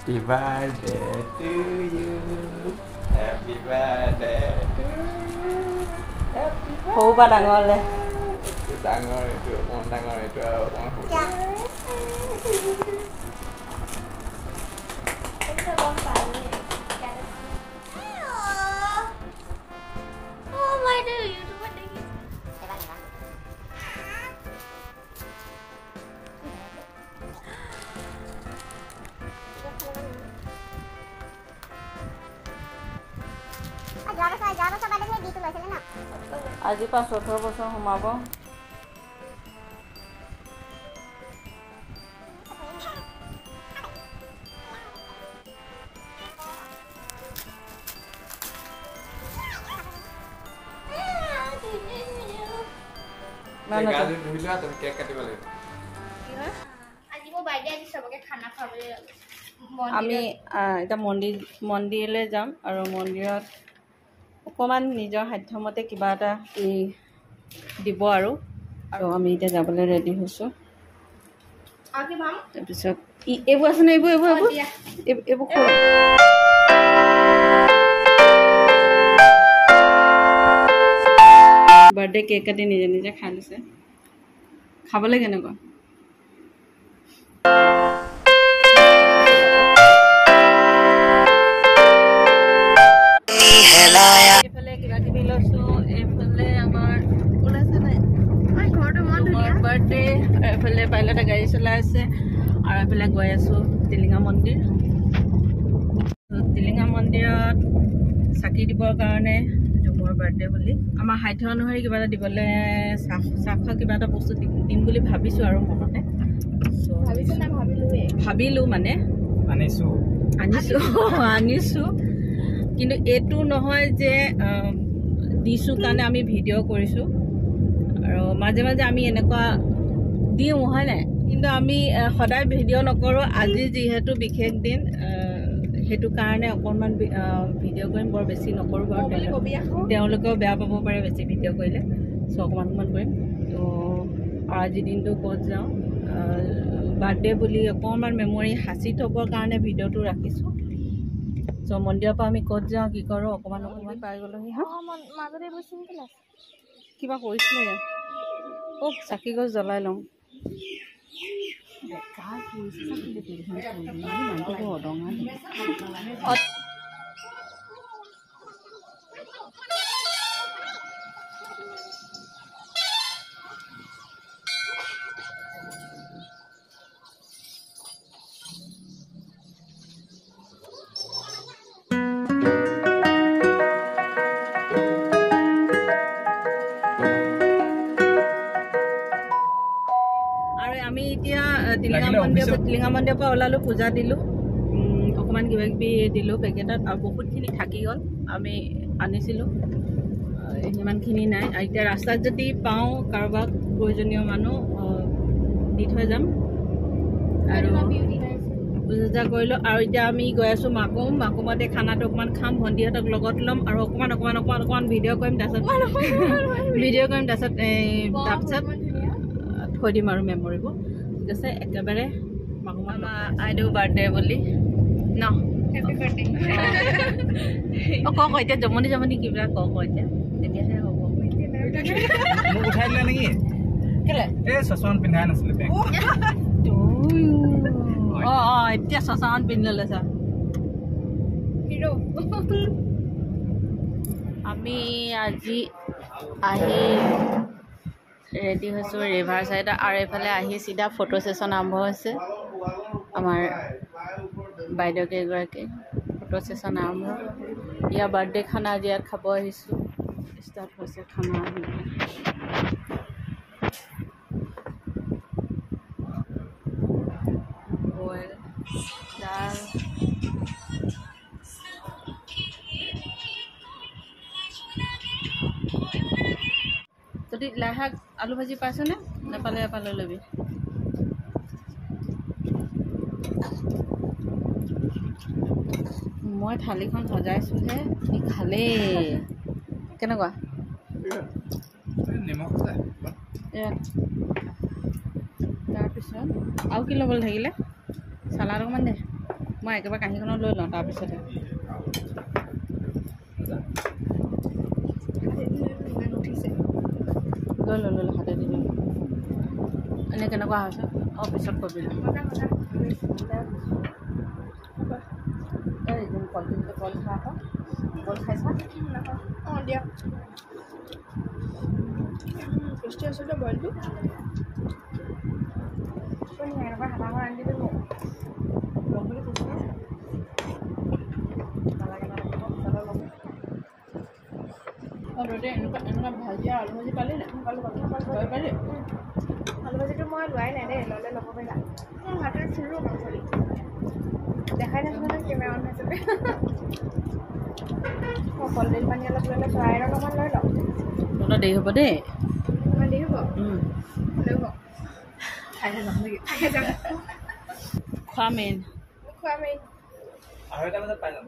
Happy birthday to you. Happy birthday to you. Happy birthday. Hổ ba ডাঙৰ le. ডাঙৰ এইটো অকমান ডাঙৰ এইটো আৰু অকমান আজি 5-18 বছৰ সোমাব কেক কাটিব লাগিব আমি এটা মন্দিৰলৈ যাম আৰু মন্দিৰত অকমান নিজৰ সাধ্যমতে কিবা এটা দিব আৰু আমি এতিয়া যাবলৈ ৰেডি হৈছোঁ তাৰপিছত এইবোৰ আছে নে এইবোৰ বাৰ্থডে কেক কাটি নিজে নিজে খাই লৈছে খাবলৈ কেনেকুৱা এইফালে কিবা কিবি লৈছো এইফালে আমাৰ ওলাইছে নাই বাৰ্থডে এইফালে পাইলটে গাড়ী চলাই আছে আৰু এইফালে গৈ আছোঁ টিলিঙা মন্দিৰত চাকি দিবৰ কাৰণে মোৰ বাৰ্থডে বুলি আমাৰ সাধ্য অনুসৰি কিবা এটা দিবলৈ চাহ কিবা এটা বস্তু দিম বুলি ভাবিছোঁ আৰু মনতে ভাবিলোঁ মানে আনিছোঁ কিন্তু এইটো নহয় যে দিছোঁ কাৰণে আমি ভিডিঅ' কৰিছোঁ আৰু মাজে মাজে আমি এনেকুৱা দিওঁ হয় নাই কিন্তু আমি সদায় ভিডিঅ' নকৰোঁ আজি যিহেতু বিশেষ দিন সেইটো কাৰণে অকণমান ভিডিঅ' কৰিম বৰ বেছি নকৰোঁ বাৰু তেওঁলোকেও বেয়া পাব পাৰে বেছি ভিডিঅ' কৰিলে চ' অকণমান কৰিম তো আজিৰ দিনটো ক'ত যাওঁ বাৰ্থডে বুলি অকণমান মেমৰি সাঁচি থ'বৰ কাৰণে ভিডিঅ'টো ৰাখিছোঁ চ' মন্দিৰৰ পৰা আমি ক'ত যাওঁ কি কৰোঁ অকণমান পাই গ'লোহি কিবা কৰিছিলে চাকি গছ জ্বলাই লওঁ আমি এতিয়া টিলিঙা মন্দিৰৰ পৰা ওলালোঁ পূজা দিলোঁ অকণমান কিবা কিবি দিলোঁ পেকেটত আৰু বহুতখিনি থাকি গ'ল আমি আনিছিলোঁ সিমানখিনি নাই এতিয়া ৰাস্তাত যদি পাওঁ কাৰোবাক প্ৰয়োজনীয় মানুহ দি থৈ যাম আৰু পূজা কৰিলোঁ আৰু এতিয়া আমি গৈ আছোঁ মাকুমতে খানাটো অকণমান খাম ভণ্টিহঁতক লগত ল'ম আৰু অকণমান ভিডিঅ' কৰিম তাৰপিছত থৈ দিম আৰু মেমৰিবোৰ ঠিক আছে একেবাৰে আমাৰ আইদেউ বাৰ্থডে বুলি ন ক এতিয়া জমনি কিবা ক এতিয়া তেতিয়াহে হ'ব উঠাই দিলে নেকি কেলে চচমান পিন্ধাই নাছিলে এতিয়া চচমান পিন্ধি ল'লে ছাৰ আমি আজি আহি ৰেডি হৈছোঁ ৰিভাৰ চাইড আৰু এইফালে আহি চিধা ফটো ছেশ্যন আৰম্ভ হৈছে আমাৰ বাইদেউ কেইগৰাকী ফটো ছেশ্যন আৰম্ভ ইয়াৰ বাৰ্থডে খানা আজি ইয়াত খাব আহিছোঁ ষ্টাৰ্ট হৈছে খানা বইল দাল যদি লাই শাক আলু ভাজি পাইছনে নাপালে এপালৈ ল'বি মই থালিখন সজাইছোঁহে সি খালে কেনেকুৱা তাৰপিছত আৰু কি ল'বলৈ থাকিলে চালাড অকণমান দে মই একেবাৰে কাঁহীখনত লৈ লওঁ তাৰপিছতে লৈ লৈ হাতে দি লৈ এনেই কেনেকুৱা হৈছে অঁ পিছত কবি কল খা আকৌ কল খাইছা অঁ দিয়া টেষ্টি আছিলে বইলটো এনেকুৱা হাতাখন আনি দিবি মোক ল'ম বুলি কৈছোঁ নালাগে অঁ তহঁতে এনেকুৱা ভাজি আলু ভাজি পালি নাই পালি আলু ভাজিটো মই লোৱাই নাই দেই ল'লে ল'ব পাৰিলা হাতেৰে চুলোঁ মাংসলি দেখাই নাছিলোঁ নহয় কেমেৰা অন হিচাপে মই কলডিল পানী অলপ লৈ লৈছোঁ আইৰণ অকণমান লৈ লওঁ তহঁতৰ দেৰি হ'ব দেই অকণমান দেৰি হ'ব লৈ হ'ব খাই যাম নেকি খাই যাম খোৱা মেইন খোৱা মেইন 2:30 বজাত পাই যাম